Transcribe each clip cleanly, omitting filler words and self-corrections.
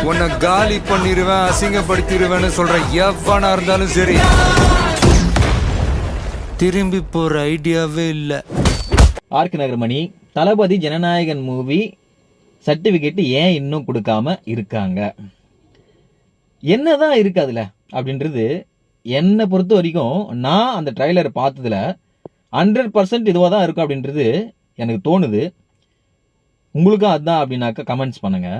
உன்னை காலி பண்ணிடுவேன், அசிங்கப்படுத்திடுவேன்னு சொல்ற எவனா இருந்தாலும் சரி, திரும்பி போற ஐடியாவே இல்ல. ஆர்க்கு நகர்மணி, தளபதி ஜனநாயகன் மூவி சர்டிபிகேட் ஏன் இன்னும் கொடுக்காம இருக்காங்க? என்னதான் இருக்கு அதுல அப்படின்றது என்னை பொறுத்த வரைக்கும், நான் அந்த ட்ரைலரை பார்த்ததுல 100% இதுவாக தான் இருக்கும் அப்படின்றது எனக்கு தோணுது. உங்களுக்கும் அதுதான் அப்படின்னாக்கா கமெண்ட்ஸ் பண்ணுங்க.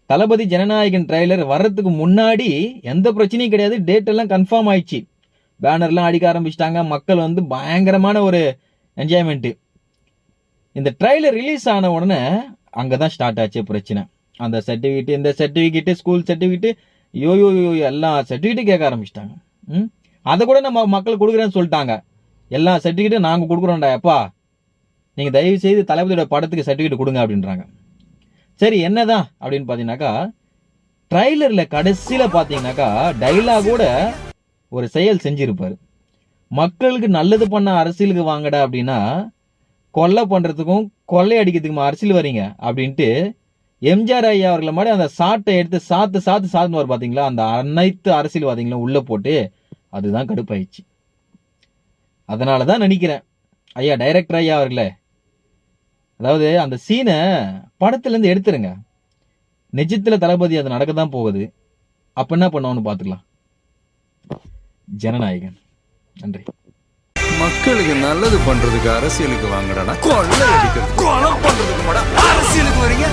தளபதி ஜனநாயகன் ட்ரைலர் வர்றதுக்கு முன்னாடி எந்த பிரச்சனையும் கிடையாது, டேட் எல்லாம் கன்ஃபார்ம் ஆயிடுச்சு, பேனர்லாம் அடிக்க ஆரம்பிச்சிட்டாங்க, மக்கள் வந்து பயங்கரமான ஒரு என்ஜாய்மெண்ட்டு. இந்த ட்ரைலர் ரிலீஸ் ஆன உடனே அங்கதான் ஸ்டார்ட் ஆச்சு பிரச்சனை. அந்த சர்டிஃபிகேட், இந்த சர்டிஃபிகேட், ஸ்கூல் சர்டிஃபிகேட், யோயோ எல்லா சர்டிஃபிகேட்டும் கேட்க ஆரம்பிச்சிட்டாங்க. அதை கூட நம்ம மக்கள் கொடுக்குறேன்னு சொல்லிட்டாங்க. எல்லா சர்டிஃபிகேட்டும் நாங்கள் கொடுக்குறோம்டா, எப்பா நீங்கள் தயவு செய்து தளபதியோட படத்துக்கு சர்டிஃபிகேட் கொடுங்க அப்படின்றாங்க. சரி, என்னதான் அப்படின்னு பார்த்தீங்கன்னாக்கா, ட்ரைலரில் கடைசியில் பார்த்தீங்கன்னாக்கா டைலாகோட ஒரு செயல் செஞ்சிருப்பாரு. மக்களுக்கு நல்லது பண்ண அரசியலுக்கு வாங்கடா அப்படின்னா, கொள்ளை பண்ணுறதுக்கும் கொள்ளை அடிக்கிறதுக்குமா அரசியல் வரீங்க அப்படின்ட்டு எம்ஜிஆர் ஐயா அவர்களை மாதிரி அந்த சாட்டை எடுத்து சாத்துன்னு வரும் பார்த்தீங்களா, அந்த அனைத்து அரசியல்வாதிகளும் உள்ளே போட்டு அதுதான் கடுப்பாயிடுச்சு. அதனால தான் நினைக்கிறேன் ஐயா டைரக்டர் ஐயா அவர்களே, அதாவது அந்த சீனை படத்துலேருந்து எடுத்துருங்க. நிஜத்தில் தளபதி அது நடக்க தான் போகுது, அப்போ என்ன பண்ணுவோன்னு பார்த்துக்கலாம். ஜனநாயகன். நன்றி. மக்களுக்கு நல்லது பண்றதுக்கு அரசியலுக்கு வாங்கடா, கொள்ளை அடிக்கிறது கொலை பண்றதுக்கு அரசியலுக்கு வரீங்க.